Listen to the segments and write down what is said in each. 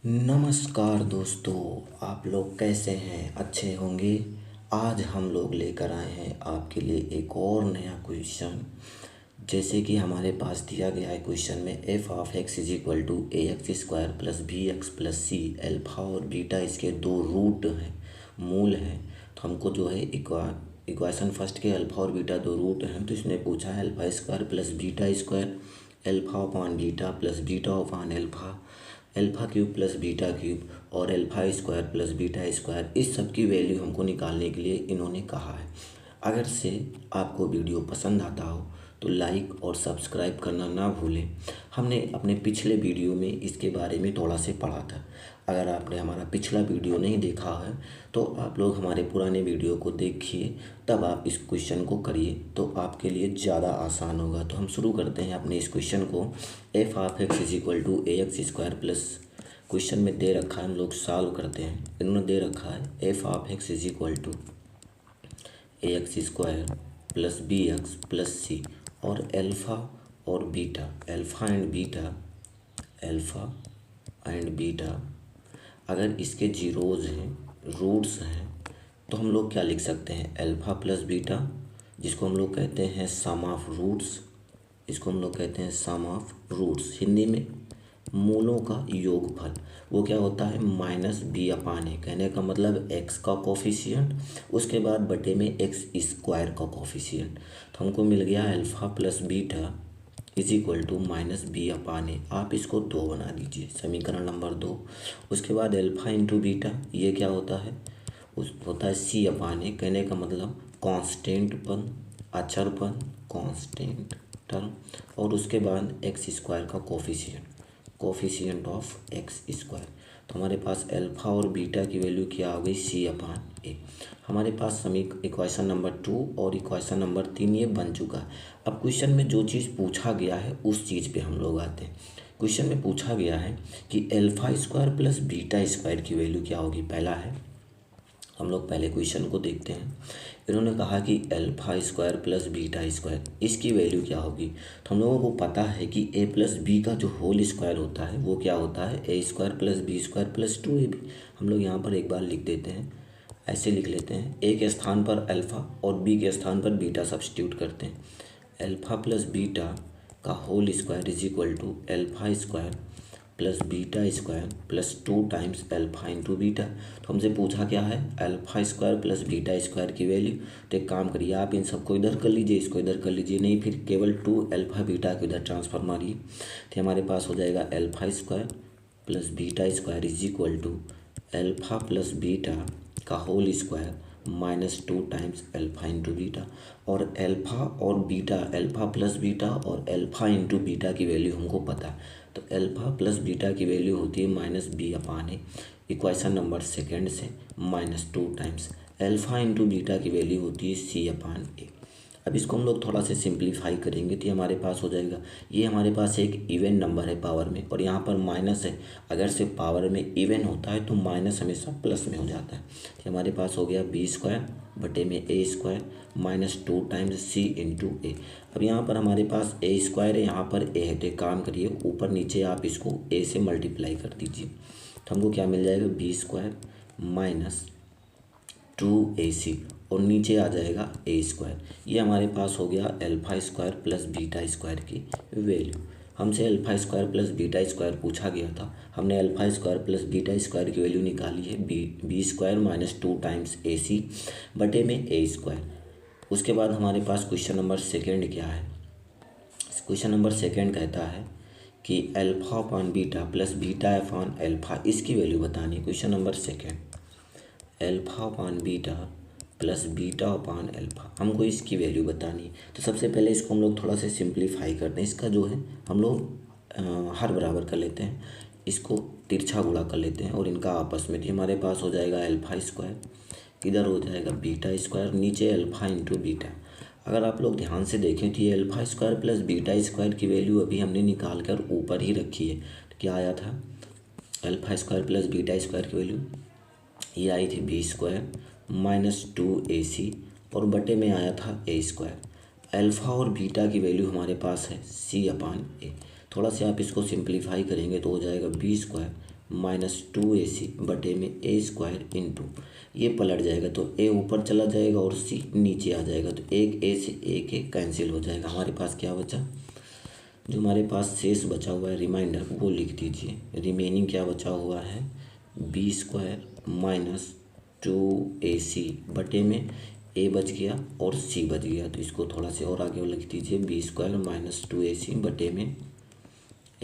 नमस्कार दोस्तों, आप लोग कैसे हैं? अच्छे होंगे। आज हम लोग लेकर आए हैं आपके लिए एक और नया क्वेश्चन। जैसे कि हमारे पास दिया गया है क्वेश्चन में f of x is equal to A x square plus B x plus c, alpha और बीटा इसके दो रूट हैं, मूल हैं। तो हमको जो है इक्वेशन फर्स्ट के अल्फा और बीटा दो रूट हैं, तो इसने पूछा है alpha square plus beta square, alpha upon beta plus beta upon alpha, alpha cube plus beta cube और alpha square plus beta square. इस सब की वैल्यू हमको निकालने के लिए इन्होंने कहा है। अगर से आपको वीडियो पसंद आता हो तो लाइक और सब्सक्राइब करना ना भूलें। हमने अपने पिछले वीडियो में इसके बारे में थोड़ा से पढ़ा था। अगर आपने हमारा पिछला वीडियो नहीं देखा है तो आप लोग हमारे पुराने वीडियो को देखिए, तब आप इस क्वेश्चन को करिए तो आपके लिए ज़्यादा आसान होगा। तो हम शुरू करते हैं अपने इस क्वेश्चन को। F of x is equal to A x square plus, question में दे रखा है, हम लोग सॉल्व करते हैं। इन्होंने दे रखा है F of x is equal to A x square plus B x plus C और अल्फ़ा और बीटा, अल्फ़ा एंड बीटा अगर इसके जीरोज़ हैं, रूट्स हैं, तो हम लोग क्या लिख सकते हैं? अल्फ़ा प्लस बीटा, जिसको हम लोग कहते हैं सम ऑफ रूट्स, इसको हम लोग कहते हैं सम ऑफ रूट्स, हिंदी में मूलों का योगफल। वो क्या होता है? माइनस बी अपान ए, कहने का मतलब एक्स का कोफिशिएंट, उसके बाद बटे में एक्स स्क्वायर का कोफिशिएंट। तो हमको मिल गया alpha plus beta is equal to minus B upon A. आप इसको 2 बना दीजिए, समीकरण नंबर 2। उसके बाद अल्फ़ा इंटू बीटा, ये क्या होता है? होता है सी अपान ए, कहने का मतलब कांस्टेंट पद, अचर पद, कांस्टेंट टर्म, और उसके बाद एक्स स्क्वायर का कोफिशिएंट ऑफ एक्स स्क्वायर। तो हमारे पास अल्फ़ा और बीटा की वैल्यू क्या हो गई? सी अपान ए। हमारे पास इक्वेशन नंबर 2 और इक्वेशन नंबर 3 ये बन चुका है। अब क्वेश्चन में जो चीज़ पूछा गया है उस चीज़ पे हम लोग आते हैं। क्वेश्चन में पूछा गया है कि alpha square plus beta square की वैल्यू क्या होगी। पहला है, हम लोग पहले क्वेश्चन को देखते हैं। इन्होंने कहा कि alpha square plus beta square, इसकी वैल्यू क्या होगी। तो हम लोगों को पता है कि ए प्लस बी का जो होल स्क्वायर होता है वो क्या होता है? A square plus B square plus 2ab। हम लोग यहाँ पर एक बार लिख देते हैं, ऐसे लिख लेते हैं। ए के स्थान पर अल्फ़ा और बी के स्थान पर बीटा सब्स्टिट्यूट करते हैं। अल्फ़ा प्लस बीटा का whole square is equal to alpha square plus beta square plus 2 times alpha into beta. तो हमसे पूछा क्या है? Alpha square plus beta square की वैल्यू। तो एक काम करिए, आप इन सबको इधर कर लीजिए, इसको इधर कर लीजिए, नहीं फिर केवल 2 अल्फ़ा बीटा को इधर ट्रांसफर मारिए। तो हमारे पास हो जाएगा alpha square plus beta square is equal to alpha plus beta का whole square minus 2 times alpha into beta. और अल्फ़ा और बीटा, अल्फ़ा प्लस बीटा और अल्फ़ा इंटू बीटा की वैल्यू हमको पता है। तो अल्फ़ा प्लस बीटा की वैल्यू होती है minus B upon A, equation number second से minus 2 times alpha into beta की वैल्यू होती है सी अपान ए। अब इसको हम लोग थोड़ा सा सिंप्लीफाई करेंगे तो ये हमारे पास हो जाएगा, ये हमारे पास एक इवन नंबर है पावर में, और यहाँ पर माइनस है। अगर से पावर में इवन होता है तो माइनस हमेशा प्लस में हो जाता है। तो हमारे पास हो गया बी स्क्वायर बटे में A square minus 2 times C into A. अब यहाँ पर हमारे पास ए स्क्वायर है, यहाँ पर ए है, तो एक काम करिए ऊपर नीचे आप इसको ए से मल्टीप्लाई कर दीजिए। तो हमको क्या मिल जाएगा? बी स्क्वायर माइनस 2ac और नीचे आ जाएगा ए स्क्वायर। ये हमारे पास हो गया alpha square plus beta square की वैल्यू। हमसे alpha square plus beta square पूछा गया था, हमने alpha square plus beta square की वैल्यू निकाली है b square minus 2 times ac बटे में ए स्क्वायर। उसके बाद हमारे पास क्वेश्चन नंबर सेकेंड क्या है? क्वेश्चन नंबर सेकेंड कहता है कि alpha upon beta plus beta upon alpha, इसकी वैल्यू बतानी। Question number second, alpha upon beta plus beta upon alpha, हमको इसकी वैल्यू बतानी। तो सबसे पहले इसको हम लोग थोड़ा सा सिंप्लीफाई करते हैं। इसका जो है हम लोग हर बराबर कर लेते हैं, इसको तिरछा गुणा कर लेते हैं और इनका आपस में। तो हमारे पास हो जाएगा अल्फ़ा स्क्वायर, इधर हो जाएगा बीटा स्क्वायर, नीचे अल्फ़ा इंटू बीटा। अगर आप लोग ध्यान से देखें तो ये alpha square plus beta square की वैल्यू अभी हमने निकाल कर ऊपर ही रखी है। तो क्या आया था? Alpha square plus beta square की वैल्यू ये आई थी बी स्क्वायर माइनस 2ac और बटे में आया था ए स्क्वायर। अल्फ़ा और बीटा की वैल्यू हमारे पास है सी अपान ए। थोड़ा सा आप इसको सिंप्लीफाई करेंगे तो हो जाएगा बी स्क्वायर माइनस 2ac बटे में ए स्क्वायर इंटू, ये पलट जाएगा तो ए ऊपर चला जाएगा और सी नीचे आ जाएगा, तो एक ए से एक ए कैंसिल हो जाएगा। हमारे पास क्या बचा, जो हमारे पास शेष बचा हुआ है रिमाइंडर वो लिख दीजिए। रिमेनिंग क्या बचा हुआ है, बी स्क्वायर माइनस 2ac बटे में ए बच गया और सी बच गया, तो इसको थोड़ा से और आगे लिख दीजिए, बी स्क्वायर माइनस 2ac बटे में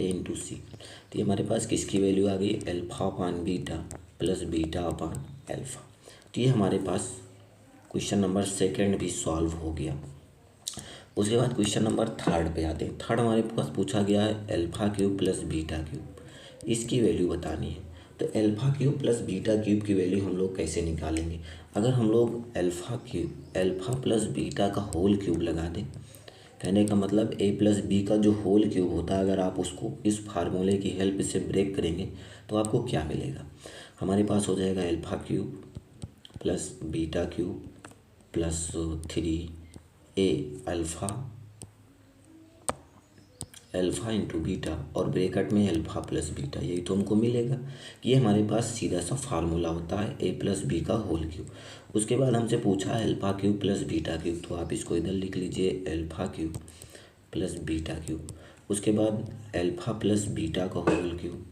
ए इंटू सी। तो ये हमारे पास किसकी वैल्यू आ गई, अल्फा अपान बीटा प्लस बीटा अपान अल्फा। तो ये हमारे पास क्वेश्चन नंबर सेकंड भी सॉल्व हो गया। उसके बाद क्वेश्चन नंबर थर्ड पे आते हैं। थर्ड हमारे पास पूछा गया है alpha cube plus beta cube, इसकी वैल्यू बतानी है। तो alpha cube plus beta cube की वैल्यू हम लोग कैसे निकालेंगे, अगर हम लोग अल्फा प्लस बीटा का होल क्यूब लगा दें, कहने का मतलब ए प्लस बी का जो होल क्यूब होता है, अगर आप उसको इस फार्मूले की हेल्प से ब्रेक करेंगे तो आपको क्या मिलेगा, हमारे पास हो जाएगा alpha cube plus beta cube plus 3a alpha into beta और ब्रैकेट में अल्फ़ा प्लस बीटा, यही तो हमको मिलेगा। ये हमारे पास सीधा सा फार्मूला होता है ए प्लस बी का होल क्यूब। उसके बाद हमसे पूछा है alpha cube plus beta cube, तो आप इसको इधर लिख लीजिए alpha cube plus beta cube. उसके बाद अल्फ़ा प्लस बीटा का होल क्यूब,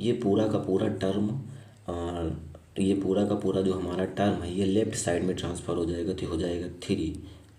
ये पूरा का पूरा टर्म ये पूरा का पूरा जो हमारा टर्म है ये लेफ्ट साइड में ट्रांसफ़र हो जाएगा, तो हो जाएगा 3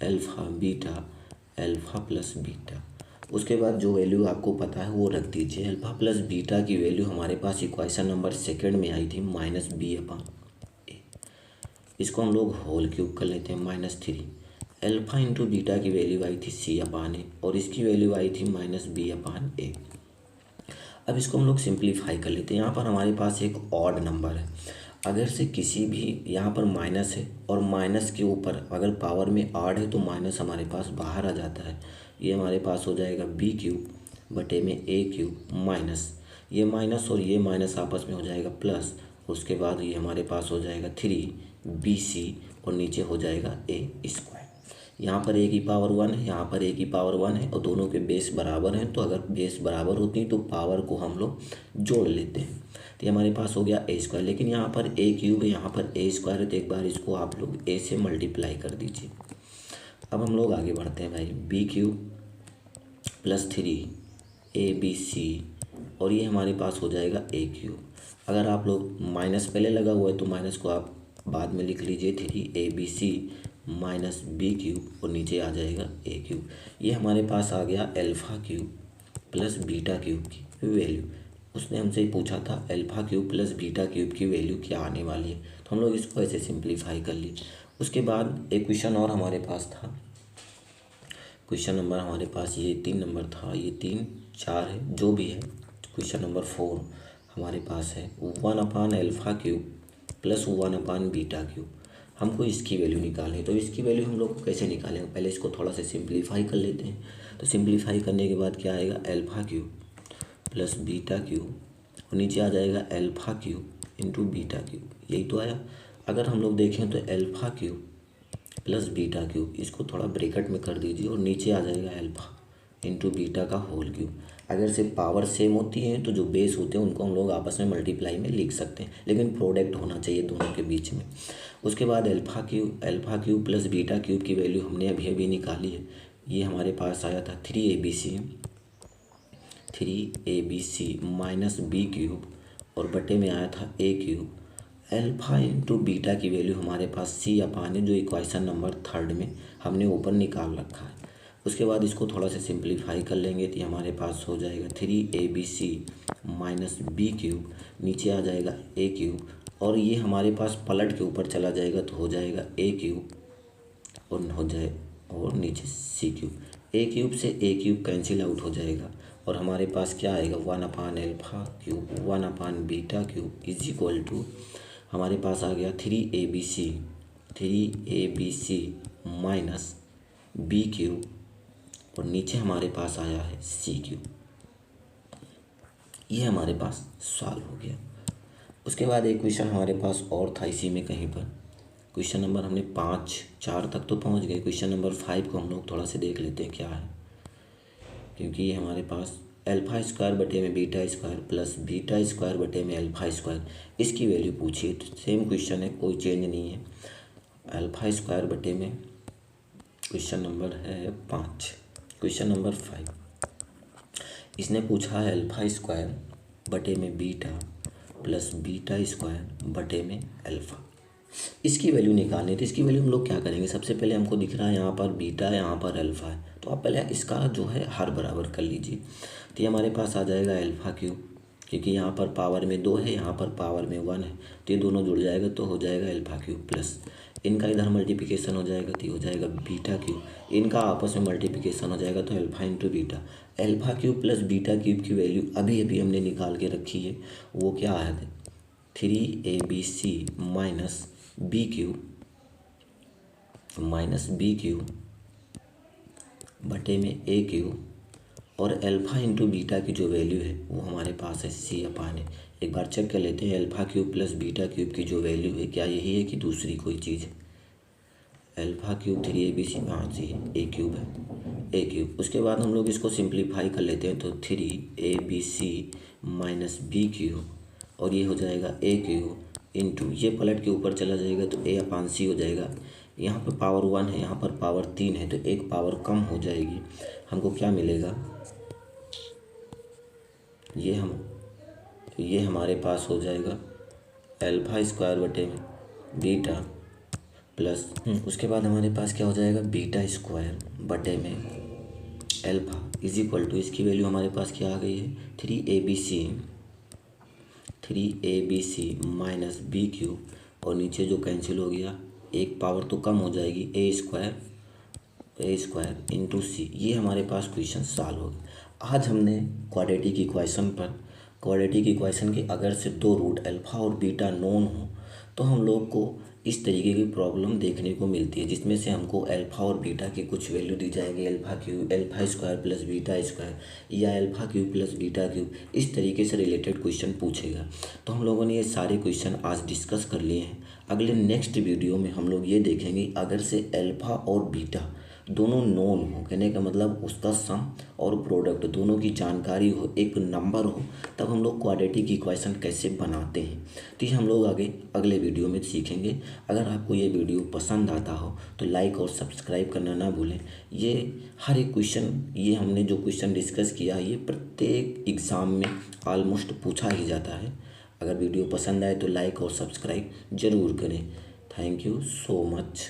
alpha beta alpha plus beta. उसके बाद जो वैल्यू आपको पता है वो रख दीजिए। अल्फ़ा प्लस बीटा की वैल्यू हमारे पास इक्वेशन नंबर सेकंड में आई थी माइनस बी अपान ए, इसको हम लोग होल क्यूब कर लेते हैं -3। अल्फ़ा इंटू बीटा की वैल्यू आई थी सी अपान ए और इसकी वैल्यू आई थी माइनस बी अपान ए। अब इसको हम लोग सिंप्लीफाई कर लेते हैं। यहाँ पर हमारे पास एक ऑड नंबर है, अगर से किसी भी यहाँ पर माइनस है और माइनस के ऊपर अगर पावर में ऑड है तो माइनस हमारे पास बाहर आ जाता है। ये हमारे पास हो जाएगा बी क्यूब बटे में ए क्यूब माइनस ये माइनस और ये माइनस आपस में हो जाएगा प्लस, उसके बाद ये हमारे पास हो जाएगा 3bc और नीचे हो जाएगा ए स्क्वायर। यहाँ पर ए की पावर 1 है, यहाँ पर ए की पावर 1 है और दोनों के बेस बराबर हैं, तो अगर बेस बराबर होती हैं तो पावर को हम लोग जोड़ लेते हैं। तो ये हमारे पास हो गया ए स्क्वायर, लेकिन यहाँ पर ए क्यूब है यहाँ पर ए स्क्वायर है, तो एक बार इसको आप लोग ए से मल्टीप्लाई कर दीजिए। अब हम लोग आगे बढ़ते हैं भाई, बी क्यूब प्लस 3abc और ये हमारे पास हो जाएगा ए क्यूब। अगर आप लोग माइनस पहले लगा हुआ है तो माइनस को आप बाद में लिख लीजिए, 3abc माइनस बी क्यूब और नीचे आ जाएगा ए क्यूब। ये हमारे पास आ गया alpha cube plus beta cube की वैल्यू। उसने हमसे पूछा था alpha cube plus beta cube की वैल्यू क्या आने वाली है, तो हम लोग इसको ऐसे सिंप्लीफाई कर लिए। उसके बाद एक क्वेश्चन और हमारे पास था, क्वेश्चन नंबर हमारे पास ये 3 नंबर था, ये 3 4 है जो भी है। क्वेश्चन नंबर 4 हमारे पास है 1 upon alpha cube plus 1 upon beta cube. हमको इसकी वैल्यू निकालनी है, तो इसकी वैल्यू हम लोग कैसे निकालेंगे, पहले इसको थोड़ा सा सिंप्लीफाई कर लेते हैं। तो सिंप्लीफाई करने के बाद क्या आएगा, alpha cube plus beta cube और नीचे आ जाएगा alpha cube into beta cube, यही तो आया। अगर हम लोग देखें तो alpha cube plus beta cube, इसको थोड़ा ब्रैकेट में कर दीजिए और नीचे आ जाएगा अल्फ़ा इंटू बीटा का होल क्यूब। अगर से पावर सेम होती है तो जो बेस होते हैं उनको हम लोग आपस में मल्टीप्लाई में लिख सकते हैं, लेकिन प्रोडक्ट होना चाहिए दोनों के बीच में। उसके बाद alpha cube plus beta cube की वैल्यू हमने अभी निकाली है, ये हमारे पास आया था 3abc माइनस बी क्यूब और बटे में आया था ए क्यूब। अल्फ़ा इंटू बीटा की वैल्यू हमारे पास सी अपान है, जो इक्वेशन नंबर 3 में हमने ऊपर निकाल रखा है। उसके बाद इसको थोड़ा सा सिंप्लीफाई कर लेंगे तो हमारे पास हो जाएगा 3abc माइनस बी क्यूब, नीचे आ जाएगा ए क्यूब और ये हमारे पास पलट के ऊपर चला जाएगा तो हो जाएगा ए क्यूब और नीचे सी क्यूब। ए क्यूब से ए क्यूब कैंसिल आउट हो जाएगा और हमारे पास क्या आएगा 1 upon alpha cube 1 upon beta cube is equal to हमारे पास आ गया 3abc माइनस बी क्यूब और नीचे हमारे पास आया है सी क्यूब। ये हमारे पास सॉल्व हो गया। उसके बाद एक क्वेश्चन हमारे पास और था इसी में कहीं पर, क्वेश्चन नंबर हमने 4 तक तो पहुंच गए। क्वेश्चन नंबर 5 को हम लोग थोड़ा सा देख लेते हैं क्या है, क्योंकि ये हमारे पास अल्फा स्क्वायर बटे में beta square plus beta square बटे में अल्फा स्क्वायर, इसकी वैल्यू पूछिए तो सेम क्वेश्चन है, कोई चेंज नहीं है। अल्फा स्क्वायर बटे में क्वेश्चन नंबर है 5, क्वेश्चन नंबर 5 इसने पूछा है अल्फा स्क्वायर बटे में बीटा प्लस बीटा स्क्वायर बटे में अल्फा, इसकी वैल्यू निकालनी। तो इसकी वैल्यू हम लोग क्या करेंगे, सबसे पहले हमको दिख रहा है यहाँ पर बीटा है, यहाँ पर अल्फा है, तो आप पहले इसका जो है हर बराबर कर लीजिए। तो ये हमारे पास आ जाएगा अल्फा क्यूब, क्योंकि यहाँ पर पावर में 2 है, यहाँ पर पावर में 1 है, तो ये दोनों जुड़ जाएगा तो हो जाएगा अल्फा क्यूब प्लस इनका इधर मल्टीप्लिकेशन हो जाएगा तो ये हो जाएगा बीटा क्यूब, इनका आपस में मल्टीप्लिकेशन हो जाएगा तो alpha into beta. Alpha cube plus beta cube की वैल्यू अभी अभी हमने निकाल के रखी है, वो क्या है 3ABC माइनस बी क्यूब बटे में ए क्यूब, और अल्फ़ा इंटू बीटा की जो वैल्यू है वो हमारे पास है सी अपान है। एक बार चेक कर लेते हैं alpha cube plus beta cube की जो वैल्यू है क्या यही है कि दूसरी कोई चीज़ है। अल्फ़ा क्यूब 3ABC, हाँ जी ए क्यूब है, ए क्यूब। उसके बाद हम लोग इसको सिंप्लीफाई कर लेते हैं तो 3ABC माइनस बी क्यूब, और ये हो जाएगा ए क्यूब इंटू, ये पलट के ऊपर चला जाएगा तो ए अपान सी हो जाएगा। यहाँ पर पावर 1 है, यहाँ पर पावर 3 है, तो एक पावर कम हो जाएगी। हमको क्या मिलेगा, ये हमारे पास हो जाएगा अल्फ़ा स्क्वायर बटे में बीटा प्लस उसके बाद हमारे पास क्या हो जाएगा बीटा स्क्वायर बटे में अल्फ़ा इज इक्वल टू, इसकी वैल्यू हमारे पास क्या आ गई है 3ABC माइनस बी क्यूब, और नीचे जो कैंसिल हो गया एक पावर तो कम हो जाएगी ए स्क्वायर इंटू सी। ये हमारे पास क्वेश्चन सॉल्व हो गया। आज हमने क्वाड्रेटिक इक्वेशन के अगर से 2 रूट अल्फ़ा और बीटा नोन हो तो हम लोग को इस तरीके की प्रॉब्लम देखने को मिलती है, जिसमें से हमको अल्फ़ा और बीटा की कुछ वैल्यू दी जाएगी, alpha square plus beta square या alpha cube plus beta cube, इस तरीके से रिलेटेड क्वेश्चन पूछेगा। तो हम लोगों ने ये सारे क्वेश्चन आज डिस्कस कर लिए हैं। अगले नेक्स्ट वीडियो में हम लोग ये देखेंगे अगर से अल्फ़ा और बीटा दोनों नोन हो, कहने का मतलब उसका सम और प्रोडक्ट दोनों की जानकारी हो, एक नंबर हो, तब हम लोग क्वाड्रेटिक इक्वेशन कैसे बनाते हैं। तो ये हम लोग अगले वीडियो में सीखेंगे। अगर आपको ये वीडियो पसंद आता हो तो लाइक और सब्सक्राइब करना ना भूलें। ये हर एक क्वेश्चन, ये हमने जो क्वेश्चन डिस्कस किया ये प्रत्येक एग्ज़ाम में ऑलमोस्ट पूछा ही जाता है। अगर वीडियो पसंद आए तो लाइक और सब्सक्राइब ज़रूर करें। Thank you so much.